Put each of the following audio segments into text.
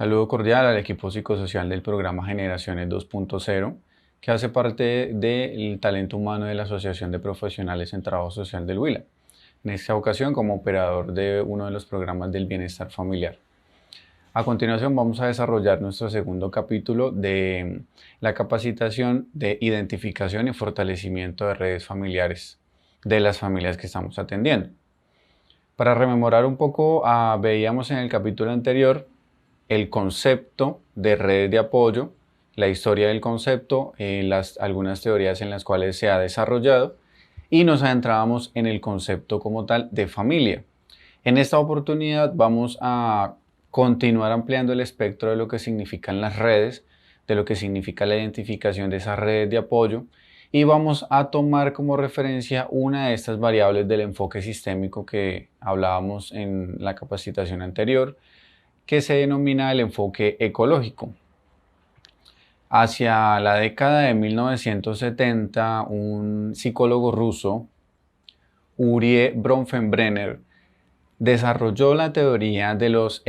Saludo cordial al equipo psicosocial del programa Generaciones 2.0, que hace parte del talento humano de la Asociación de Profesionales en Trabajo Social del Huila, en esta ocasión como operador de uno de los programas del bienestar familiar. A continuación vamos a desarrollar nuestro segundo capítulo de la capacitación de identificación y fortalecimiento de redes familiares de las familias que estamos atendiendo. Para rememorar un poco, veíamos en el capítulo anterior el concepto de redes de apoyo, la historia del concepto, algunas teorías en las cuales se ha desarrollado y nos adentrábamos en el concepto como tal de familia. En esta oportunidad vamos a continuar ampliando el espectro de lo que significan las redes, de lo que significa la identificación de esas redes de apoyo y vamos a tomar como referencia una de estas variables del enfoque sistémico que hablábamos en la capacitación anterior, que se denomina el enfoque ecológico. Hacia la década de 1970, un psicólogo ruso, Urie Bronfenbrenner, desarrolló la teoría de los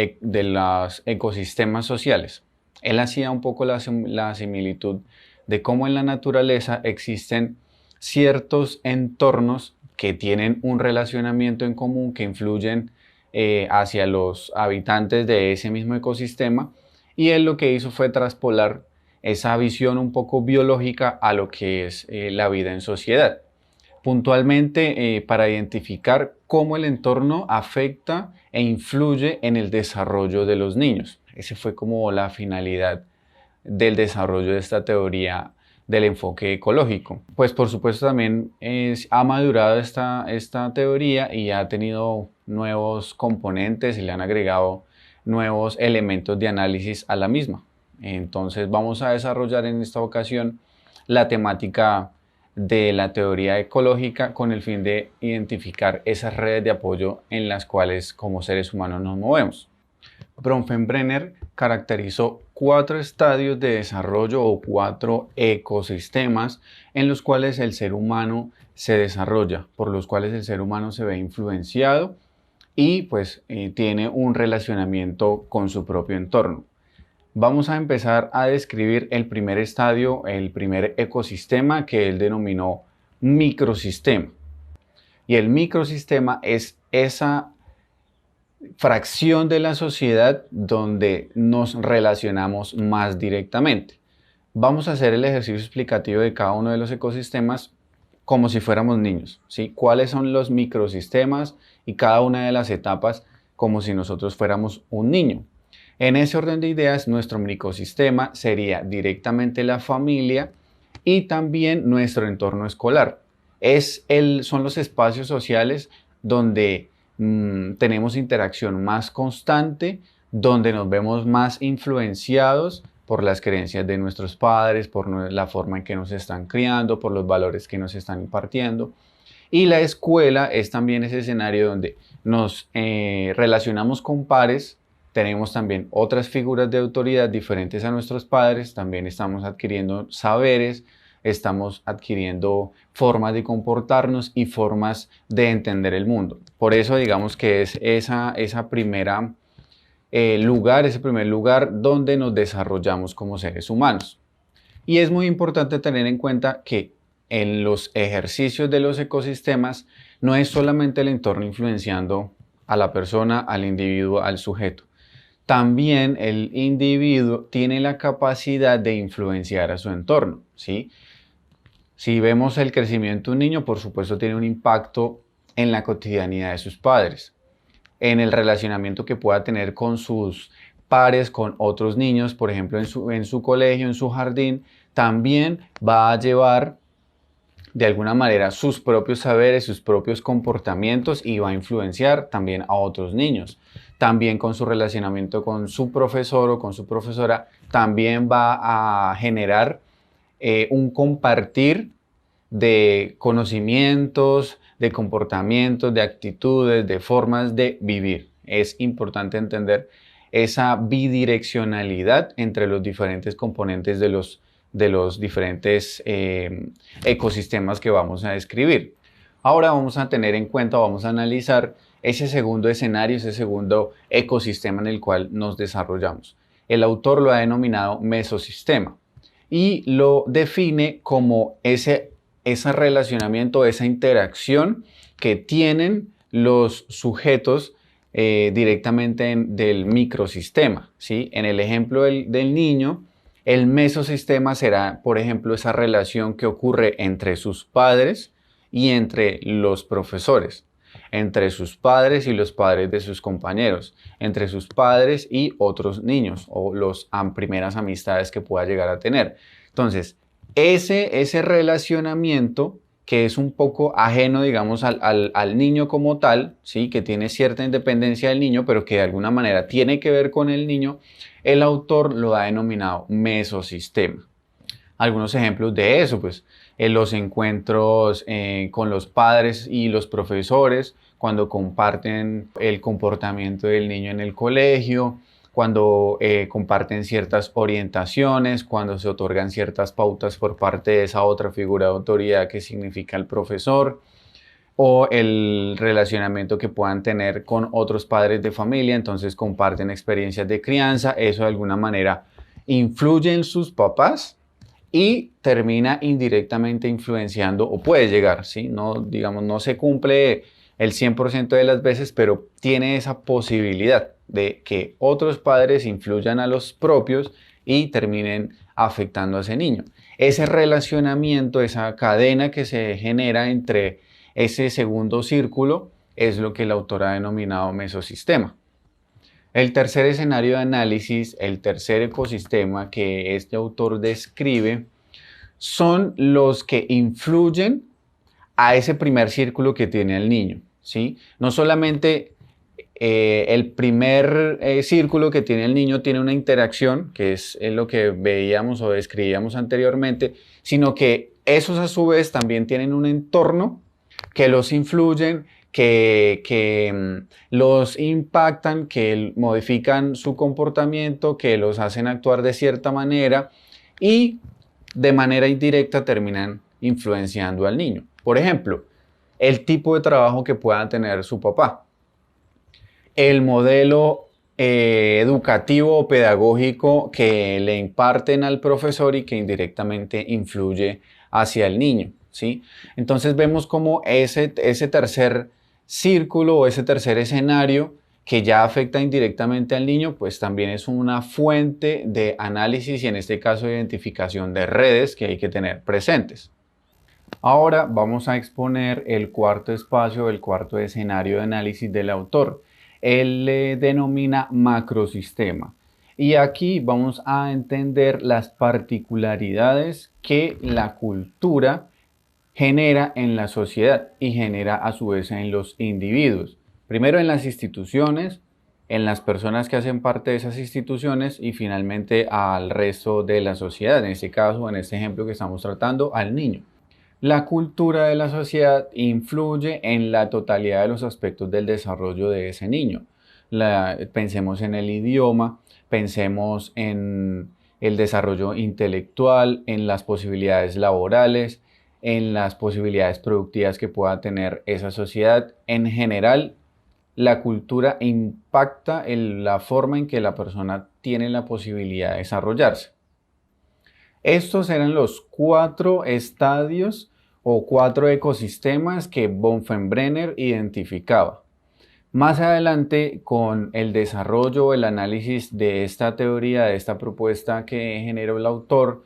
ecosistemas sociales. Él hacía un poco la similitud de cómo en la naturaleza existen ciertos entornos que tienen un relacionamiento en común que influyen hacia los habitantes de ese mismo ecosistema, y él lo que hizo fue traspolar esa visión un poco biológica a lo que es la vida en sociedad, puntualmente para identificar cómo el entorno afecta e influye en el desarrollo de los niños. Esa fue como la finalidad del desarrollo de esta teoría del enfoque ecológico. Pues por supuesto también ha madurado esta teoría y ha tenido nuevos componentes y le han agregado nuevos elementos de análisis a la misma. Entonces vamos a desarrollar en esta ocasión la temática de la teoría ecológica con el fin de identificar esas redes de apoyo en las cuales como seres humanos nos movemos. Bronfenbrenner caracterizó 4 estadios de desarrollo o 4 ecosistemas en los cuales el ser humano se desarrolla, por los cuales el ser humano se ve influenciado y pues tiene un relacionamiento con su propio entorno. Vamos a empezar a describir el primer estadio, el primer ecosistema que él denominó microsistema. Y el microsistema es esa fracción de la sociedad donde nos relacionamos más directamente. Vamos a hacer el ejercicio explicativo de cada uno de los ecosistemas como si fuéramos niños, ¿sí? ¿Cuáles son los microsistemas y cada una de las etapas como si nosotros fuéramos un niño? En ese orden de ideas, nuestro microsistema sería directamente la familia y también nuestro entorno escolar. Son los espacios sociales donde tenemos interacción más constante, donde nos vemos más influenciados por las creencias de nuestros padres, por la forma en que nos están criando, por los valores que nos están impartiendo. Y la escuela es también ese escenario donde nos relacionamos con pares, tenemos también otras figuras de autoridad diferentes a nuestros padres, también estamos adquiriendo saberes, estamos adquiriendo formas de comportarnos y formas de entender el mundo. Por eso digamos que es ese primer lugar donde nos desarrollamos como seres humanos. Y es muy importante tener en cuenta que en los ejercicios de los ecosistemas no es solamente el entorno influenciando a la persona, al individuo, al sujeto. También el individuo tiene la capacidad de influenciar a su entorno, ¿sí? Si vemos el crecimiento de un niño, por supuesto tiene un impacto en la cotidianidad de sus padres, en el relacionamiento que pueda tener con sus pares, con otros niños, por ejemplo en su colegio, en su jardín, también va a llevar de alguna manera sus propios saberes, sus propios comportamientos y va a influenciar también a otros niños. También con su relacionamiento con su profesor o con su profesora, también va a generar un compartir de conocimientos, de comportamientos, de actitudes, de formas de vivir. Es importante entender esa bidireccionalidad entre los diferentes componentes de los diferentes ecosistemas que vamos a describir. Ahora vamos a tener en cuenta, vamos a analizar ese segundo escenario, ese segundo ecosistema en el cual nos desarrollamos. el autor lo ha denominado mesosistema y lo define como ese relacionamiento, esa interacción que tienen los sujetos directamente del microsistema, ¿sí? En el ejemplo del niño, el mesosistema será, por ejemplo, esa relación que ocurre entre sus padres y entre los profesores, entre sus padres y los padres de sus compañeros, entre sus padres y otros niños o las primeras amistades que pueda llegar a tener. Entonces, ese relacionamiento que es un poco ajeno, digamos, al niño como tal, ¿sí? Que tiene cierta independencia del niño, pero que de alguna manera tiene que ver con el niño, el autor lo ha denominado mesosistema. Algunos ejemplos de eso, pues, en los encuentros con los padres y los profesores, cuando comparten el comportamiento del niño en el colegio, cuando comparten ciertas orientaciones, cuando se otorgan ciertas pautas por parte de esa otra figura de autoridad que significa el profesor, o el relacionamiento que puedan tener con otros padres de familia, entonces comparten experiencias de crianza, eso de alguna manera influye en sus papás y termina indirectamente influenciando o puede llegar, ¿sí? No, digamos, no se cumple el 100% de las veces, pero tiene esa posibilidad de que otros padres influyan a los propios y terminen afectando a ese niño. Ese relacionamiento, esa cadena que se genera entre ese segundo círculo es lo que el autor ha denominado mesosistema. El tercer escenario de análisis, el tercer ecosistema que este autor describe, son los que influyen a ese primer círculo que tiene el niño, ¿sí? No solamente el primer círculo que tiene el niño tiene una interacción, que es lo que veíamos o describíamos anteriormente, sino que esos a su vez también tienen un entorno que los influyen, que los impactan, que modifican su comportamiento, que los hacen actuar de cierta manera y de manera indirecta terminan influenciando al niño. Por ejemplo, el tipo de trabajo que pueda tener su papá, el modelo educativo o pedagógico que le imparten al profesor y que indirectamente influye hacia el niño, ¿sí? Entonces vemos como ese tercer círculo o ese tercer escenario que ya afecta indirectamente al niño, pues también es una fuente de análisis y en este caso de identificación de redes que hay que tener presentes. Ahora vamos a exponer el cuarto espacio, el cuarto escenario de análisis del autor. Él le denomina macrosistema. Y aquí vamos a entender las particularidades que la cultura genera en la sociedad y genera a su vez en los individuos. Primero en las instituciones, en las personas que hacen parte de esas instituciones y finalmente al resto de la sociedad, en este caso, en este ejemplo que estamos tratando, al niño. La cultura de la sociedad influye en la totalidad de los aspectos del desarrollo de ese niño. Pensemos en el idioma, pensemos en el desarrollo intelectual, en las posibilidades laborales, en las posibilidades productivas que pueda tener esa sociedad. En general, la cultura impacta en la forma en que la persona tiene la posibilidad de desarrollarse. Estos eran los 4 estadios o 4 ecosistemas que Bronfenbrenner identificaba. Más adelante, con el desarrollo, el análisis de esta teoría, de esta propuesta que generó el autor,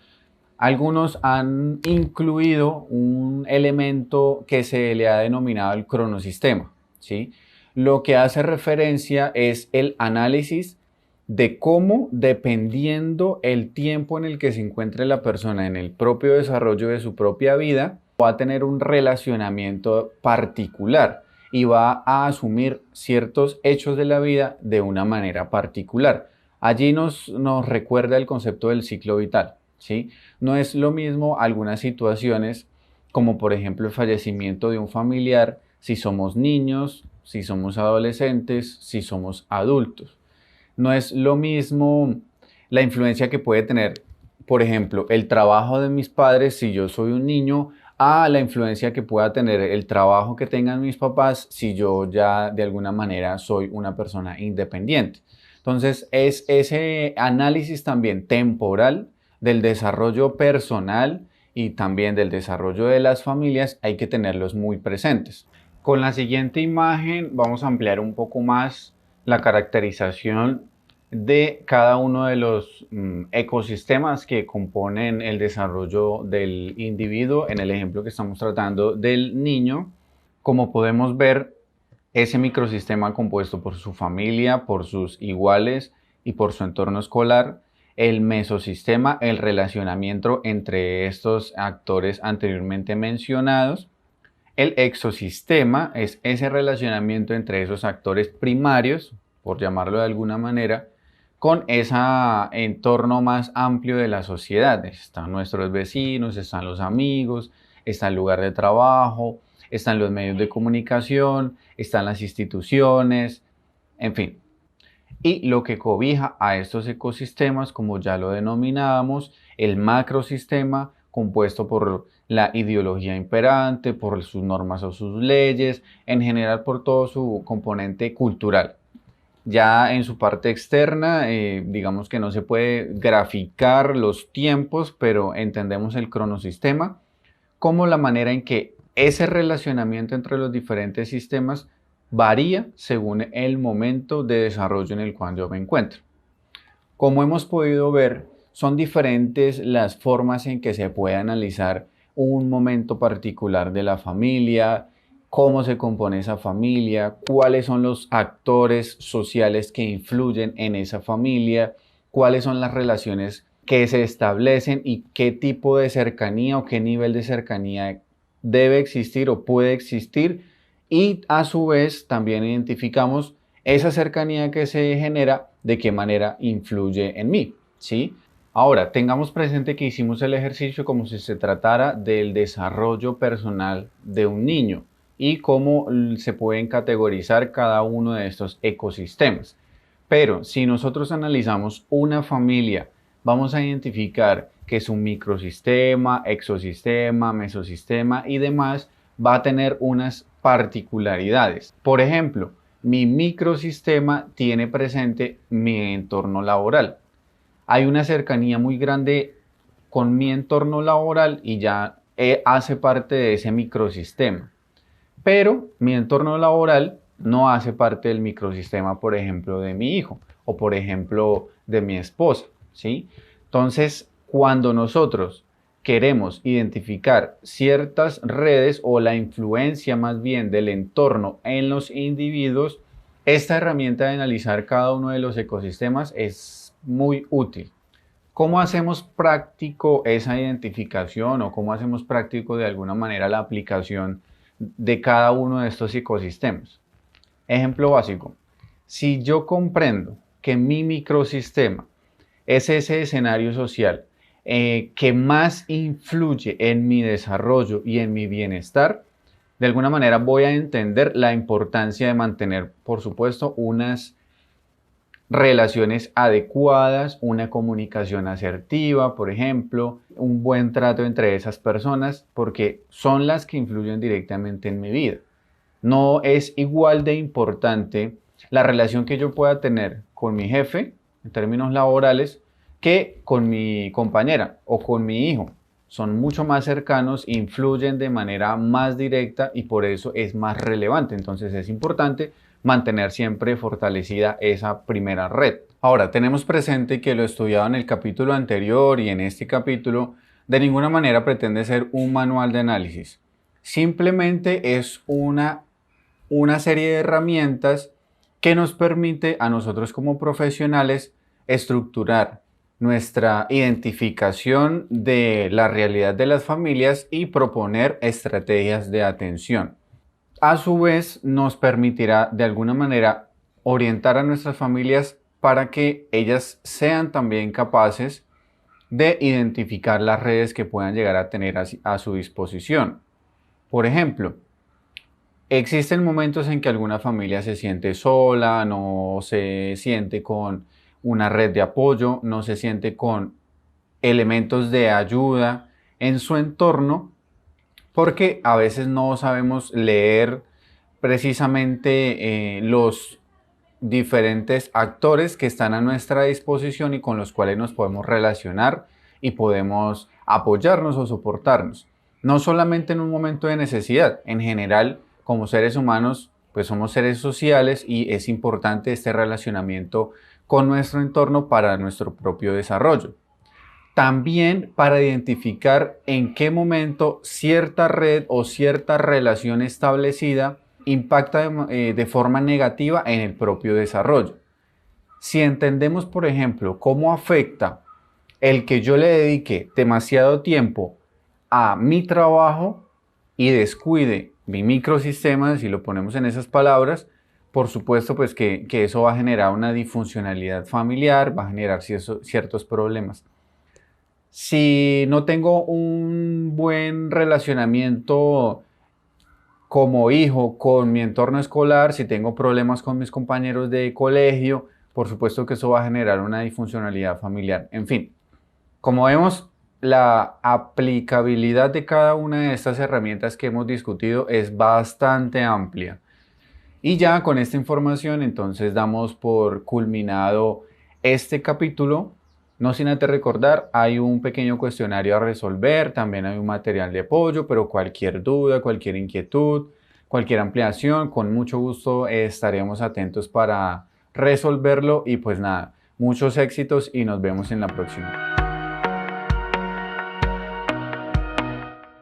algunos han incluido un elemento que se le ha denominado el cronosistema, ¿sí? Lo que hace referencia es el análisis de cómo, dependiendo el tiempo en el que se encuentre la persona en el propio desarrollo de su propia vida, va a tener un relacionamiento particular y va a asumir ciertos hechos de la vida de una manera particular. Allí nos recuerda el concepto del ciclo vital, ¿sí? No es lo mismo algunas situaciones como por ejemplo el fallecimiento de un familiar si somos niños, si somos adolescentes, si somos adultos. No es lo mismo la influencia que puede tener, por ejemplo, el trabajo de mis padres si yo soy un niño a la influencia que pueda tener el trabajo que tengan mis papás si yo ya de alguna manera soy una persona independiente. Entonces, es ese análisis también temporal del desarrollo personal y también del desarrollo de las familias, hay que tenerlos muy presentes. Con la siguiente imagen vamos a ampliar un poco más la caracterización de cada uno de los ecosistemas que componen el desarrollo del individuo. En el ejemplo que estamos tratando del niño, como podemos ver, ese microsistema compuesto por su familia, por sus iguales y por su entorno escolar, el mesosistema, el relacionamiento entre estos actores anteriormente mencionados, el exosistema es ese relacionamiento entre esos actores primarios, por llamarlo de alguna manera, con ese entorno más amplio de la sociedad. Están nuestros vecinos, están los amigos, está el lugar de trabajo, están los medios de comunicación, están las instituciones, en fin. Y lo que cobija a estos ecosistemas, como ya lo denominábamos, el macrosistema, compuesto por la ideología imperante, por sus normas o sus leyes, en general por todo su componente cultural. Ya en su parte externa, digamos que no se puede graficar los tiempos, pero entendemos el cronosistema como la manera en que ese relacionamiento entre los diferentes sistemas varía según el momento de desarrollo en el cual yo me encuentro. Como hemos podido ver, son diferentes las formas en que se puede analizar un momento particular de la familia, cómo se compone esa familia, cuáles son los actores sociales que influyen en esa familia, cuáles son las relaciones que se establecen y qué tipo de cercanía o qué nivel de cercanía debe existir o puede existir, y a su vez también identificamos esa cercanía que se genera, de qué manera influye en mí, ¿sí? Ahora, tengamos presente que hicimos el ejercicio como si se tratara del desarrollo personal de un niño y cómo se pueden categorizar cada uno de estos ecosistemas. Pero si nosotros analizamos una familia, vamos a identificar que es un microsistema, exosistema, mesosistema y demás, va a tener unas particularidades. Por ejemplo, mi microsistema tiene presente mi entorno laboral. Hay una cercanía muy grande con mi entorno laboral y ya hace parte de ese microsistema. Pero mi entorno laboral no hace parte del microsistema, por ejemplo, de mi hijo o, por ejemplo, de mi esposa, ¿sí? Entonces, cuando nosotros queremos identificar ciertas redes o la influencia más bien del entorno en los individuos, esta herramienta de analizar cada uno de los ecosistemas es muy útil. ¿Cómo hacemos práctico esa identificación o cómo hacemos práctico de alguna manera la aplicación de cada uno de estos ecosistemas? Ejemplo básico, si yo comprendo que mi microsistema es ese escenario social que más influye en mi desarrollo y en mi bienestar, de alguna manera voy a entender la importancia de mantener, por supuesto, unas relaciones adecuadas, una comunicación asertiva, por ejemplo, un buen trato entre esas personas, porque son las que influyen directamente en mi vida. No es igual de importante la relación que yo pueda tener con mi jefe en términos laborales que con mi compañera o con mi hijo. Son mucho más cercanos, influyen de manera más directa y por eso es más relevante. Entonces es importante mantener siempre fortalecida esa primera red. Ahora, tenemos presente que lo estudiado en el capítulo anterior y en este capítulo de ninguna manera pretende ser un manual de análisis. Simplemente es una serie de herramientas que nos permite a nosotros como profesionales estructurar nuestra identificación de la realidad de las familias y proponer estrategias de atención. A su vez, nos permitirá de alguna manera orientar a nuestras familias para que ellas sean también capaces de identificar las redes que puedan llegar a tener a su disposición. Por ejemplo, existen momentos en que alguna familia se siente sola, no se siente con una red de apoyo, no se siente con elementos de ayuda en su entorno, porque a veces no sabemos leer precisamente los diferentes actores que están a nuestra disposición y con los cuales nos podemos relacionar y podemos apoyarnos o soportarnos. No solamente en un momento de necesidad, en general, como seres humanos, pues somos seres sociales y es importante este relacionamiento con nuestro entorno para nuestro propio desarrollo. También para identificar en qué momento cierta red o cierta relación establecida impacta de forma negativa en el propio desarrollo. Si entendemos, por ejemplo, cómo afecta el que yo le dedique demasiado tiempo a mi trabajo y descuide mi microsistema, si lo ponemos en esas palabras, por supuesto pues que eso va a generar una disfuncionalidad familiar, va a generar ciertos problemas. Si no tengo un buen relacionamiento como hijo con mi entorno escolar, si tengo problemas con mis compañeros de colegio, por supuesto que eso va a generar una disfuncionalidad familiar. En fin, como vemos, la aplicabilidad de cada una de estas herramientas que hemos discutido es bastante amplia. Y ya con esta información entonces damos por culminado este capítulo. No sin antes recordar, hay un pequeño cuestionario a resolver, también hay un material de apoyo, pero cualquier duda, cualquier inquietud, cualquier ampliación, con mucho gusto estaremos atentos para resolverlo y pues nada, muchos éxitos y nos vemos en la próxima.